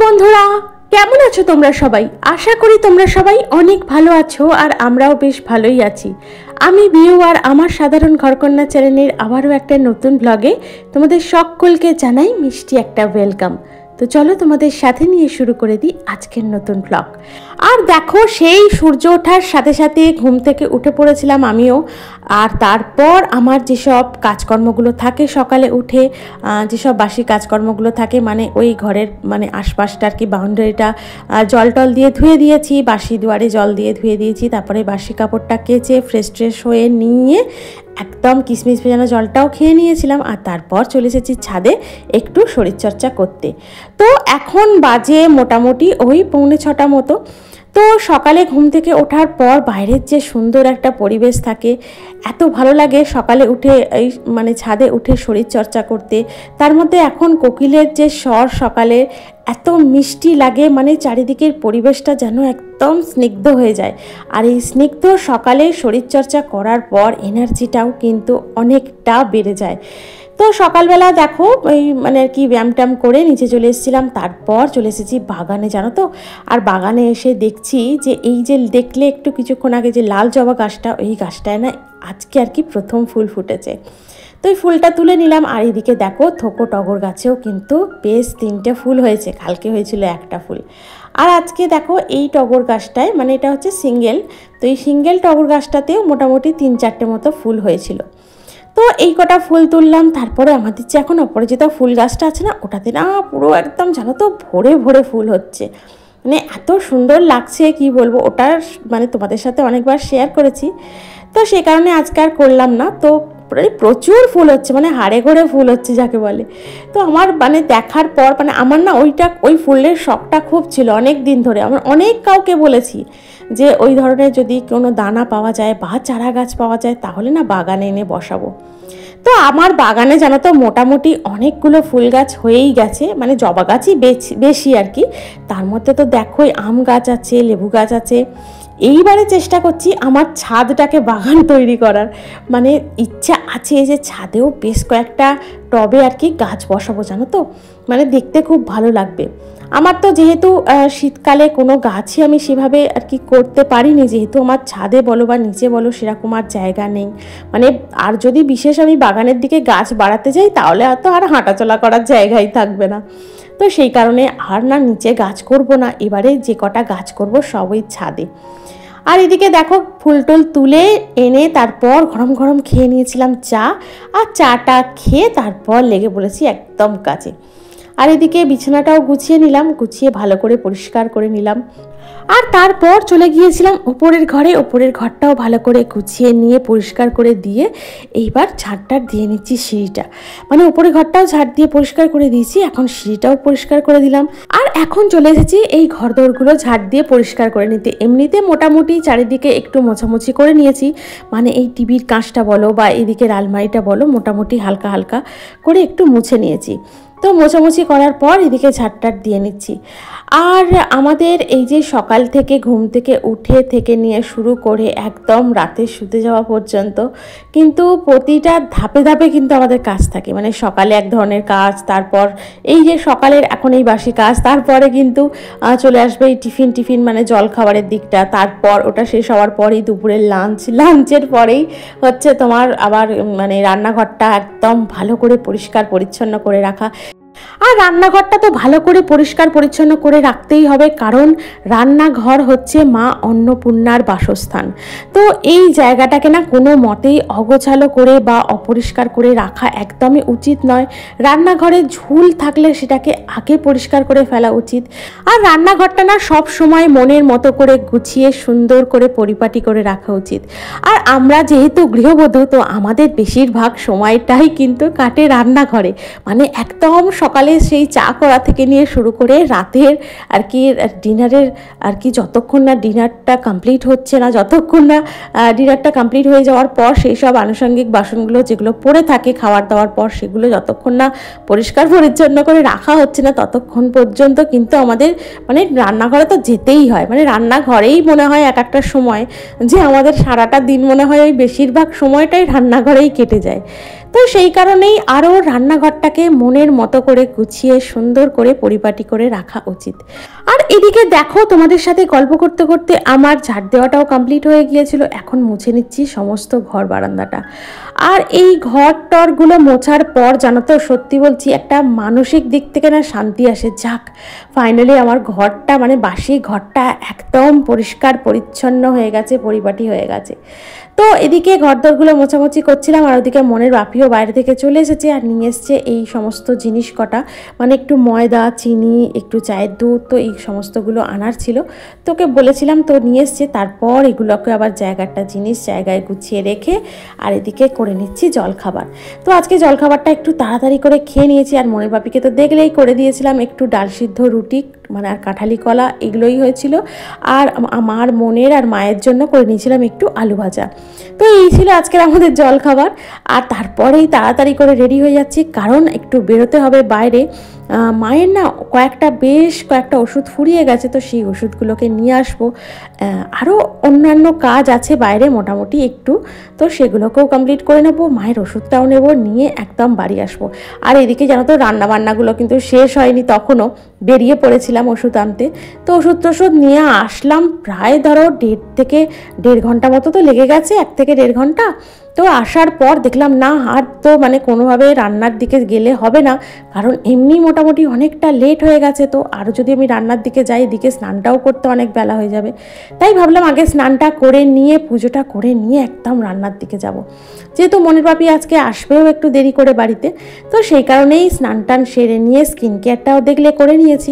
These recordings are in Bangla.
বন্ধুরা, কেমন আছো তোমরা সবাই? আশা করি তোমরা সবাই অনেক ভালো আছো আর আমরাও বেশ ভালোই আছি। আমি বিউ আর আমার সাধারণ ঘরকন্যা চ্যানেলের আবারও একটা নতুন ব্লগে তোমাদের সকলকে জানাই মিষ্টি একটা ওয়েলকাম। তো চলো তোমাদের সাথে নিয়ে শুরু করে দিই আজকের নতুন ব্লগ। আর দেখো, সেই সূর্য ওঠার সাথে সাথে ঘুম থেকে উঠে পড়েছিলাম আমিও। আর তারপর আমার যেসব কাজকর্মগুলো থাকে সকালে উঠে, যেসব বাসি কাজকর্মগুলো থাকে, মানে ওই ঘরের মানে আশপাশটা আর কি, বাউন্ডারিটা জল টল দিয়ে ধুয়ে দিয়েছি, বাসি দুয়ারে জল দিয়ে ধুয়ে দিয়েছি। তারপরে বাসি কাপড়টা কেচে ফ্রেশ ট্রেশ হয়ে নিয়ে একদম কিশমিশ ভেজানো জলটাও খেয়ে নিয়েছিলাম। আর তারপর চলে এসেছি ছাদে একটু শরীরচর্চা করতে। তো এখন বাজে মোটামুটি ওই 6:45 মতো। তো সকালে ঘুম থেকে ওঠার পর বাইরের যে সুন্দর একটা পরিবেশ থাকে, এত ভালো লাগে সকালে উঠে এই মানে ছাদে উঠে শরীরচর্চা করতে। তার মধ্যে এখন কোকিলের যে স্বর সকালে এত মিষ্টি লাগে, মানে চারিদিকের পরিবেশটা যেন একদম স্নিগ্ধ হয়ে যায়। আর এই স্নিগ্ধ সকালে শরীরচর্চা করার পর এনার্জিটাও কিন্তু অনেকটা বেড়ে যায়। তো সকালবেলা দেখো ওই মানে আর কি ব্যায়াম ট্যাম করে নিচে চলে এসেছিলাম, তারপর চলে এসেছি বাগানে, জানো তো। আর বাগানে এসে দেখছি যে এই যে দেখলে একটু কিছুক্ষণ আগে যে লাল জবা গাছটা, ওই গাছটায় না আজকে আর কি প্রথম ফুল ফুটেছে। তো এই ফুলটা তুলে নিলাম। আর এদিকে দেখো থোকো টগর গাছেও কিন্তু বেশ 3টে ফুল হয়েছে, কালকে হয়েছিল একটা ফুল। আর আজকে দেখো এই টগর গাছটায়, মানে এটা হচ্ছে সিঙ্গেল, তো এই সিঙ্গেল টগর গাছটাতেও মোটামুটি 3-4টে মতো ফুল হয়েছিল। তো এই কটা ফুল তুললাম। তারপরে আমাদের যে এখন অপরাজিতা ফুল গাছটা আছে না, ওটাতে না পুরো একদম জানো তো ভরে ভরে ফুল হচ্ছে, মানে এত সুন্দর লাগছে কি বলবো। ওটার মানে তোমাদের সাথে অনেকবার শেয়ার করেছি, তো সে কারণে আজকে আর করলাম না। তো প্রচুর ফুল হচ্ছে, মানে হাড়ে ঘরে ফুল হচ্ছে যাকে বলে। তো আমার মানে দেখার পর মানে আমার না ওই ফুলের শখটা খুব ছিল অনেক দিন ধরে। আমার অনেক কাউকে বলেছি যে ওই ধরনের যদি কোনো দানা পাওয়া যায় বা চারা গাছ পাওয়া যায় তাহলে না বাগানে এনে বসাবো। তো আমার বাগানে জানো তো মোটামুটি অনেকগুলো ফুল গাছ হয়েই গেছে, মানে জবা গাছই বেশি আর কি। তার মধ্যে তো দেখোই আম গাছ আছে, লেবু গাছ আছে। এইবারে চেষ্টা করছি আমার ছাদটাকে বাগান তৈরি করার, মানে ইচ্ছা আছে যে ছাদেও বেশ কয়েকটা টবে আর কি গাছ বসাবো, জানো তো। মানে দেখতে খুব ভালো লাগবে। আমার তো যেহেতু শীতকালে কোনো গাছই আমি সেভাবে আর কি করতে পারিনি, যেহেতু আমার ছাদে বলো বা নিচে বলো সেরকম আর জায়গা নেই। মানে আর যদি বিশেষ আমি বাগানের দিকে গাছ বাড়াতে যাই তাহলে তো আর হাঁটাচলা করার জায়গাই থাকবে না। তো সেই কারণে আর না নিচে গাছ করব না, এবারে যে কটা গাছ করব সবই ছাদে। আর এদিকে দেখো ফুল টুল তুলে এনে তারপর গরম গরম খেয়ে নিয়েছিলাম চা। আর চাটা খেয়ে তারপর লেগে পড়েছি একদম কাজে। আর এদিকে বিছানাটাও গুছিয়ে নিলাম, গুছিয়ে ভালো করে পরিষ্কার করে নিলাম। আর তারপর চলে গিয়েছিলাম ওপরের ঘরে, ওপরের ঘরটাও ভালো করে গুছিয়ে নিয়ে পরিষ্কার করে দিয়ে এইবার ঝাড়টার দিয়ে নিচ্ছি সিঁড়িটা। মানে ওপরের ঘরটাও ঝাড় দিয়ে পরিষ্কার করে দিয়েছি, এখন সিঁড়িটাও পরিষ্কার করে দিলাম। আর এখন চলে এসেছি এই ঘরদোরগুলো ঝাড় দিয়ে পরিষ্কার করে নিতে। এমনিতে মোটামুটি চারিদিকে একটু মোছামুছি করে নিয়েছি, মানে এই টিভির কাঁচটা বলো বা এদিকের আলমারিটা বলো মোটামুটি হালকা হালকা করে একটু মুছে নিয়েছি। তো মোছামুছি করার পর এদিকে ঝাড়টার দিয়ে নিচ্ছি। আর আমাদের এই যে সকাল থেকে ঘুম থেকে উঠে থেকে নিয়ে শুরু করে একদম রাতে শুতে যাওয়া পর্যন্ত কিন্তু প্রতিটা ধাপে ধাপে কিন্তু আমাদের কাজ থাকে। মানে সকালে এক ধরনের কাজ, তারপর এই যে সকালের এখন এই বাসি কাজ, তারপরে কিন্তু চলে আসবে এই টিফিন মানে জল খাবারের দিকটা, তারপর ওটা শেষ হওয়ার পরেই দুপুরের লাঞ্চের পরেই হচ্ছে তোমার আবার মানে রান্নাঘরটা একদম ভালো করে পরিষ্কার পরিচ্ছন্ন করে রাখা। আর রান্নাঘরটা তো ভালো করে পরিষ্কার পরিচ্ছন্ন করে রাখতেই হবে, কারণ রান্নাঘর হচ্ছে মা অন্নপূর্ণার বাসস্থান। তো এই জায়গাটাকে না কোনো মতেই অগোছালো করে বা অপরিষ্কার করে রাখা একদমই উচিত নয়। রান্নাঘরে ঝুল থাকলে সেটাকে আগে পরিষ্কার করে ফেলা উচিত। আর রান্নাঘরটা না সব সময় মনের মতো করে গুছিয়ে সুন্দর করে পরিপাটি করে রাখা উচিত। আর আমরা যেহেতু গৃহবধূ, তো আমাদের বেশিরভাগ সময়টাই কিন্তু কাটে রান্নাঘরে। মানে একদম সকালে সেই চা করা থেকে নিয়ে শুরু করে রাতের আর কি ডিনারের আর কি, যতক্ষণ না ডিনারটা কমপ্লিট হচ্ছে না, যতক্ষণ না ডিনারটা কমপ্লিট হয়ে যাওয়ার পর সেই সব আনুষঙ্গিক বাসনগুলো যেগুলো পড়ে থাকে খাবার দাওয়ার পর, সেগুলো যতক্ষণ না পরিষ্কার পরিচ্ছন্ন করে রাখা হচ্ছে না ততক্ষণ পর্যন্ত কিন্তু আমাদের মানে রান্নাঘরে তো যেতেই হয়। মানে রান্নাঘরেই মনে হয় এক একটা সময় যে আমাদের সারাটা দিন মনে হয় ওই বেশিরভাগ সময়টাই রান্নাঘরেই কেটে যায়। তো সেই কারণেই আরও রান্নাঘরটাকে মনের মতো করে গুছিয়ে সুন্দর করে পরিপাটি করে রাখা উচিত। আর এদিকে দেখো তোমাদের সাথে গল্প করতে করতে আমার ঝাড় দেওয়াটাও কমপ্লিট হয়ে গিয়েছিল। এখন মুছে নিচ্ছি সমস্ত ঘর বারান্দাটা। আর এই ঘর টরগুলো মোছার পর জানো তো, সত্যি বলছি, একটা মানসিক দিক থেকে না শান্তি আসে। যাক, ফাইনালি আমার ঘরটা, মানে বাসি ঘরটা একদম পরিষ্কার পরিচ্ছন্ন হয়ে গেছে, পরিপাটি হয়ে গেছে। তো এদিকে ঘরদরগুলো মোছামুছি করছিলাম, আর ওদিকে মনের বাপিও বাইরে থেকে চলে এসেছে আর নিয়ে এসছে এই সমস্ত জিনিস কটা, মানে একটু ময়দা, চিনি, একটু চায়ের দুধ, তো এই সমস্তগুলো আনার ছিল। তোকে বলেছিলাম, তো নিয়ে এসছে। তারপর এগুলোকে আবার জিনিস জায়গায় গুছিয়ে রেখে আর এদিকে করে নিচ্ছি জলখাবার। তো আজকে জলখাবারটা একটু তাড়াতাড়ি করে খেয়ে নিয়েছি। আর মনের বাপিকে তো দেখলেই করে দিয়েছিলাম একটু ডাল সিদ্ধ রুটি, মানে আর কাঁঠালি কলা, এগুলোই হয়েছিল। আর আমার মনের আর মায়ের জন্য করে নিয়েছিলাম একটু আলু ভাজা। তো এই ছিল আজকের আমাদের জলখাবার। আর তারপরেই তাড়াতাড়ি করে রেডি হয়ে যাচ্ছি, কারণ একটু বেরোতে হবে বাইরে। মায়ের না বেশ কয়েকটা ওষুধ ফুরিয়ে গেছে, তো সেই ওষুধগুলোকে নিয়ে আসবো। আরও অন্যান্য কাজ আছে বাইরে মোটামুটি একটু, তো সেগুলোকেও কমপ্লিট করে নেবো, মায়ের ওষুধটাও নেব, নিয়ে একদম বাড়ি আসবো। আর এদিকে জানো তো, রান্নাবান্নাগুলো কিন্তু শেষ হয়নি, তখনও বেরিয়ে পড়েছিলাম ওষুধ আনতে। তো ওষুধ নিয়ে আসলাম, প্রায় ধরো 1.5 ঘন্টা মতো তো লেগে গেছে, 1 থেকে 1.5 ঘন্টা। তো আসার পর দেখলাম না, আর তো মানে কোনোভাবে রান্নার দিকে গেলে হবে না, কারণ এমনি মোটামুটি অনেকটা লেট হয়ে গেছে। তো আরও যদি আমি রান্নার দিকে যাই, এদিকে স্নানটাও করতে অনেক বেলা হয়ে যাবে। তাই ভাবলাম আগে স্নানটা করে নিয়ে, পুজোটা করে নিয়ে একদম রান্নার দিকে যাব। যেহেতু মনের বাপি আজকে আসবেও একটু দেরি করে বাড়িতে, তো সেই কারণেই স্নান টান সেরে নিয়ে স্কিন কেয়ারটাও দেখলে করে নিয়েছি।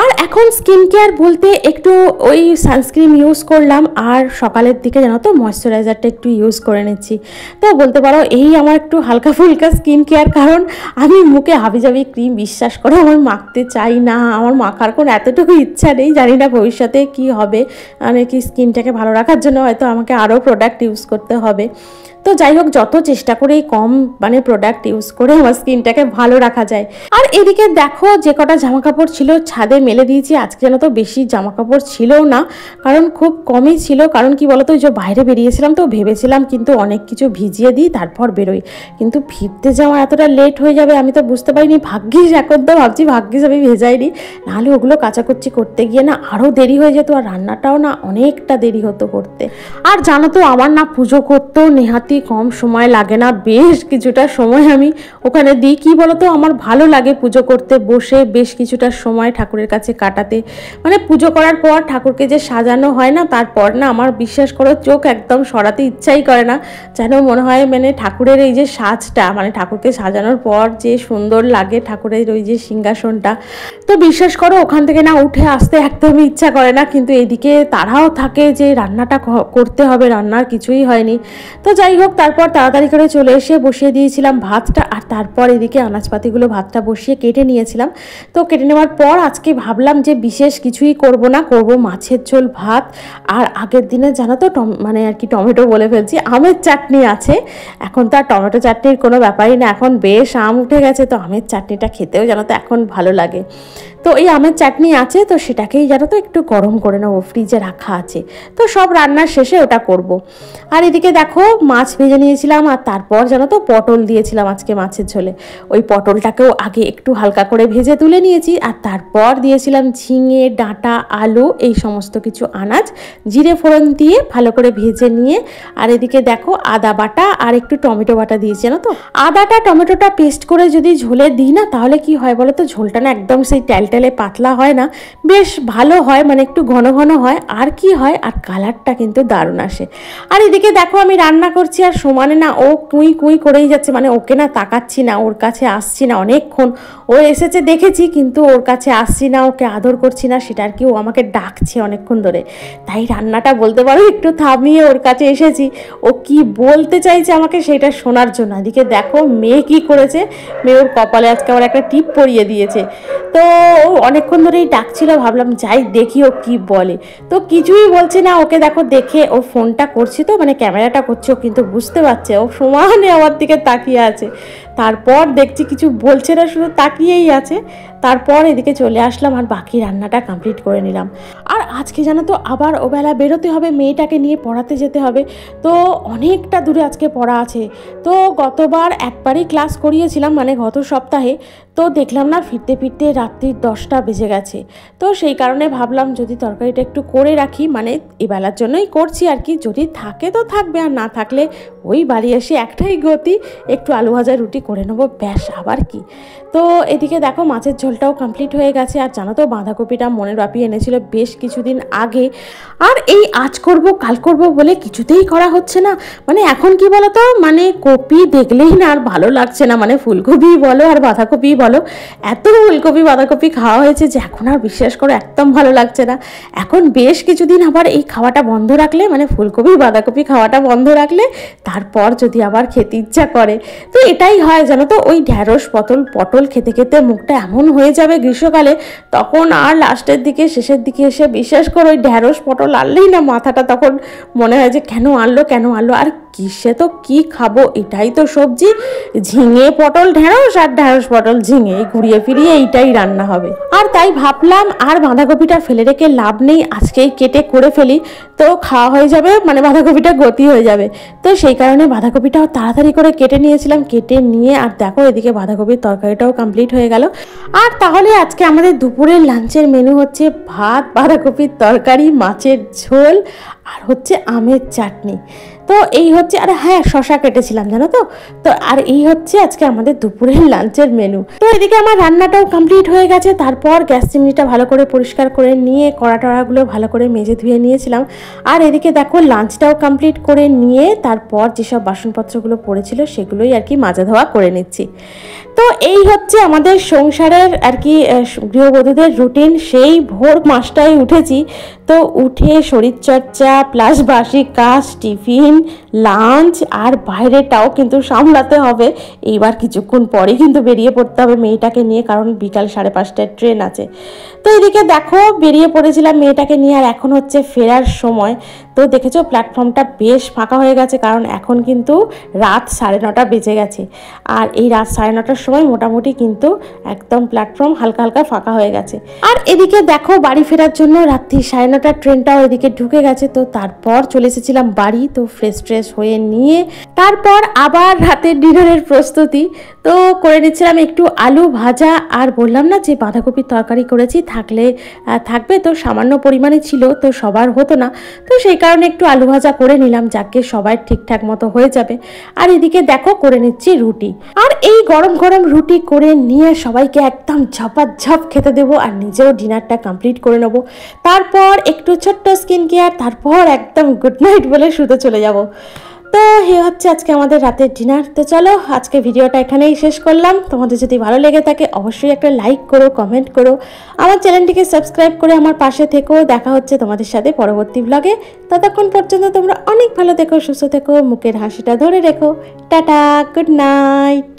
আর এখন স্কিন কেয়ার বলতে একটু ওই সানস্ক্রিন ইউজ করলাম, আর সকালের দিকে জানো তো ময়শ্চারাইজারটা একটু ইউজ করে নিচ্ছি। তো বলতে পারো এই আমার একটু হালকা ফুলকা স্কিন কেয়ার, কারণ আমি মুখে হাবিজাবি ক্রিম বিশ্বাস করে আমার মাখতে চাই না, আমার মাখার কোনো এতটুকু ইচ্ছা নেই। জানি না ভবিষ্যতে কি হবে, মানে কি স্কিনটাকে ভালো রাখার জন্য হয়তো আমাকে আরও প্রোডাক্ট ইউজ করতে হবে। তো যাই হোক, যত চেষ্টা করেই কম মানে প্রোডাক্ট ইউজ করে আমার স্কিনটাকে ভালো রাখা যায়। আর এদিকে দেখো, যে কটা জামা কাপড় ছিল ছাদে মেলে দিয়েছি। আজকে যেন তো বেশি জামা কাপড় ছিলও না, কারণ খুব কমই ছিল। কারণ কি বলতো, ওই যে বাইরে বেরিয়েছিলাম, তো ভেবেছিলাম কিন্তু অনেক কিছু ভিজিয়ে দিই তারপর বেরোই, কিন্তু ফিরতে যাওয়া এতটা লেট হয়ে যাবে আমি তো বুঝতে পারিনি। ভাগ্যিস, এখন তো ভাবছি ভাগ্যিস আমি ভেজাইনি, নাহলে ওগুলো কাচাকুচি করতে গিয়ে না আরও দেরি হয়ে যেত, আর রান্নাটাও না অনেকটা দেরি হতো করতে। আর জানো তো, আমার না পুজো করতেও নেহাতি কম সময় লাগে না, বেশ কিছুটা সময় আমি ওখানে দিই। কি বলতো, আমার ভালো লাগে পুজো করতে বসে বেশ কিছুটা সময় ঠাকুরের কাছে কাটাতে। মানে পুজো করার পর ঠাকুরকে যে সাজানো হয় না, তারপর না আমার বিশ্বাস করো চোখ একদম সরাতে ইচ্ছাই করে না। যেন মনে হয় মানে ঠাকুরের এই যে সাজটা, মানে ঠাকুরকে সাজানোর পর যে সুন্দর লাগে ঠাকুরের ওই যে সিংহাসনটা, তো বিশ্বাস করো ওখান থেকে না উঠে আসতে একদমই ইচ্ছা করে না। কিন্তু এদিকে তারাও থাকে যে রান্নাটা করতে হবে, রান্নার কিছুই হয়নি। তো যাই হোক, তারপর তাড়াতাড়ি করে চলে এসে বসিয়ে দিয়েছিলাম ভাতটা, আর তারপর এদিকে আনাজপাতিগুলো ভাতটা বসিয়ে কেটে নিয়েছিলাম। তো কেটে নেওয়ার পর আজকে ভাবলাম যে বিশেষ কিছুই করব না, করব মাছের ঝোল ভাত। আর আগের দিনে জানো তো মানে আর কি টমেটো বলে ফেলছি, আমের চাটনি আছে। এখন তো আর টমেটো চাটনির কোনো ব্যাপারই না, এখন বেশ আম উঠে গেছে, তো আমের চাটনিটা খেতেও জানো তো এখন ভালো লাগে। তো এই আমের চাটনি আছে, তো সেটাকেই জানো তো একটু গরম করে নেবো, ফ্রিজে রাখা আছে। তো সব রান্নার শেষে ওটা করব। আর এদিকে দেখো মাছ ভেজে নিয়েছিলাম, আর তারপর জানো তো পটল দিয়েছিলাম আজকে মাছের ঝোলে। ওই পটলটাকেও আগে একটু হালকা করে ভেজে তুলে নিয়েছি, আর তারপর দিয়েছিলাম ঝিঙে, ডাঁটা, আলু, এই সমস্ত কিছু আনাজ জিরে ফোড়ন দিয়ে ভালো করে ভেজে নিয়ে। আর এদিকে দেখো আদা বাটা আর একটু টমেটো বাটা দিয়েছি। জানো তো আদাটা টমেটোটা পেস্ট করে যদি ঝোলে দিই না, তাহলে কি হয় বলো তো, ঝোলটা না একদম সেই টেলে পাতলা হয় না, বেশ ভালো হয়, মানে একটু ঘন ঘন হয়। আর কি হয়, আর কালারটা কিন্তু দারুণ আসে। আর এদিকে দেখো আমি রান্না করছি, আর সমানে না ও কুই কুই করেই যাচ্ছে, মানে ওকে না তাকাচ্ছি না, ওর কাছে আসছি না অনেকক্ষণ। ও এসেছে দেখেছি, কিন্তু ওর কাছে আসছি না, ওকে আদর করছি না, সেটা আর কি ও আমাকে ডাকছে অনেকক্ষণ ধরে। তাই রান্নাটা বলতে পারো একটু থামিয়ে ওর কাছে এসেছি, ও কি বলতে চাইছে আমাকে সেটা শোনার জন্য। এদিকে দেখো মেয়ে কি করেছে, মেয়ে ওর কপালে আজকে আবার একটা টিপ পরিয়ে দিয়েছে। তো ও অনেকক্ষণ ধরেই ডাকছিল, ভাবলাম যাই দেখি ও কি বলে। তো কিছুই বলছে না, ওকে দেখো দেখে ও ফোনটা করছি, তো মানে ক্যামেরাটা করছে, ও কিন্তু বুঝতে পারছে, ও সমানে আমার দিকে তাকিয়ে আছে। তারপর দেখছি কিছু বলছে না, শুধু তাকিয়েই আছে। তারপর এদিকে চলে আসলাম আর বাকি রান্নাটা কমপ্লিট করে নিলাম। আর আজকে জানো তো আবার ওবেলা বেরোতে হবে, মেয়েটাকে নিয়ে পড়াতে যেতে হবে। তো অনেকটা দূরে আজকে পড়া আছে। তো গতবার একবারই ক্লাস করিয়েছিলাম, মানে গত সপ্তাহে। তো দেখলাম না ফিরতে ফিরতে রাত্রির 10টা বেজে গেছে। তো সেই কারণে ভাবলাম যদি তরকারিটা একটু করে রাখি, মানে এবেলার জন্যই করছি আর কি, যদি থাকে তো থাকবে, আর না থাকলে ওই বাড়ি এসে একটাই গতি, একটু আলু ভাজা রুটি করে নেবো, ব্যাস আবার কি। তো এদিকে দেখো মাছের ঝোলটাও কমপ্লিট হয়ে গেছে। আর জানো তো বাঁধাকপিটা মনের বাপি এনেছিল বেশ কিছুদিন আগে, আর এই আজ করব কাল করব বলে কিছুতেই করা হচ্ছে না। মানে এখন কি বলো তো, মানে কপি দেখলেই না আর ভালো লাগছে না, মানে ফুলকপি বলো আর বাঁধাকপি বলো, এত ফুলকপি বাঁধাকপি খাওয়া হয়েছে যে এখন আর বিশ্বাস করো একদম ভালো লাগছে না। এখন বেশ কিছুদিন আবার এই খাওয়াটা বন্ধ রাখলে, মানে ফুলকপি বাঁধাকপি খাওয়াটা বন্ধ রাখলে তারপর যদি আবার খেতে ইচ্ছা করে। তো এটাই হয় জানো তো, ওই ঢ্যাঁড়স পটল খেতে খেতে মুখটা এমন হয়ে যাবে গ্রীষ্মকালে, তখন আর লাস্টের দিকে শেষের দিকে এসে বিশ্বাস করো ওই ঢ্যাঁড়স পটল আনলেই না মাথাটা তখন মনে হয় যে কেন আনলো আর কিসে তো কি খাবো, এটাই তো সবজি, ঝিঙে পটল ঢ্যাঁড়স আর ঢ্যাঁড়স পটল ঝিঙে, ঘুরিয়ে ফিরিয়ে এইটাই রান্না হবে। আর তাই ভাবলাম আর বাঁধাকপিটা ফেলে রেখে লাভ নেই, আজকেই কেটে করে ফেলি, তো খাওয়া হয়ে যাবে, মানে বাঁধাকপিটা গতি হয়ে যাবে। তো সেই কারণে বাঁধাকপিটাও তাড়াতাড়ি করে কেটে নিয়েছিলাম, কেটে নিয়ে আর দেখো এদিকে বাঁধাকপির তরকারিটাও কমপ্লিট হয়ে গেল। আর তাহলে আজকে আমাদের দুপুরের লাঞ্চের মেনু হচ্ছে ভাত, বাঁধাকপির তরকারি, মাছের ঝোল আর হচ্ছে আমের চাটনি। তো এই হচ্ছে, আর হ্যাঁ শশা কেটেছিলাম জানো তো। তো আর এই হচ্ছে আজকে আমাদের দুপুরের লাঞ্চের মেনু। তো এদিকে আমার রান্নাটাও কমপ্লিট হয়ে গেছে। তারপর গ্যাস চিমনিটা ভালো করে পরিষ্কার করে নিয়ে কড়া টড়াগুলো ভালো করে মেজে ধুয়ে নিয়েছিলাম। আর এদিকে দেখো লাঞ্চটাও কমপ্লিট করে নিয়ে তারপর যেসব বাসনপত্রগুলো পড়েছিল সেগুলোই আর কি মাজা ধোয়া করে নিচ্ছি। তো এই হচ্ছে আমাদের সংসারের আর কি গৃহবধূদের রুটিন। সেই ভোর 5টায় উঠেছি, তো উঠে শরীরচর্চা প্লাস বাসি কাজ, টিফিন, লাঞ্চ আর বাইরেটাও কিন্তু সামলাতে হবে। এইবার কিছুক্ষণ পরে কিন্তু বেরিয়ে পড়তে হবে মেয়েটাকে নিয়ে, কারণ বিকাল 5:30টায় ট্রেন আছে। তো এদিকে দেখো বেরিয়ে পড়েছিলাম মেয়েটাকে নিয়ে, আর এখন হচ্ছে ফেরার সময়। তো দেখেছো প্ল্যাটফর্মটা বেশ ফাঁকা হয়ে গেছে, কারণ এখন কিন্তু রাত 9:30 বেজে গেছে। আর এই রাত 9:30টার সময় মোটামুটি কিন্তু একদম প্ল্যাটফর্ম হালকা হালকা ফাঁকা হয়ে গেছে। আর এদিকে দেখো বাড়ি ফেরার জন্য রাত্রি 9:30টার ট্রেনটাও এদিকে ঢুকে গেছে। তো তারপর চলে এসেছিলাম বাড়ি, তো ফ্রেশ হয়ে নিয়ে তারপর আবার রাতের ডিনারের প্রস্তুতি। তো করে নিচ্ছিলাম একটু আলু ভাজা, আর বললাম না যে বাঁধাকপির তরকারি করেছি, থাকবে, তো সামান্য পরিমাণে ছিল, তো সবার হতো না, তো সেই কারণে একটু আলু ভাজা করে নিলাম, যাকে সবাই ঠিকঠাক মতো হয়ে যাবে। আর এদিকে দেখো করে নিচ্ছি রুটি, আর এই গরম গরম রুটি করে নিয়ে সবাইকে একদম ঝপাঝপ খেতে দেবো, আর নিজেও ডিনারটা কমপ্লিট করে নেবো। তারপর একটু ছোট্ট স্কিন কেয়ার, তারপর একদম গুড নাইট বলে শুতে চলে যাব। তো এই হচ্ছে আজকে আমাদের রাতের ডিনার। তো চলো আজকে ভিডিওটা এখানেই শেষ করলাম। তোমাদের যদি ভালো লেগে থাকে অবশ্যই একটা লাইক করো, কমেন্ট করো, আমার চ্যানেলটিকে সাবস্ক্রাইব করে আমার পাশে থেকো। দেখা হচ্ছে তোমাদের সাথে পরবর্তী ব্লগে। ততক্ষণ পর্যন্ত তোমরা অনেক ভালো থেকো, সুস্থ থেকো, মুখের হাসিটা ধরে রেখো। Tata, good night.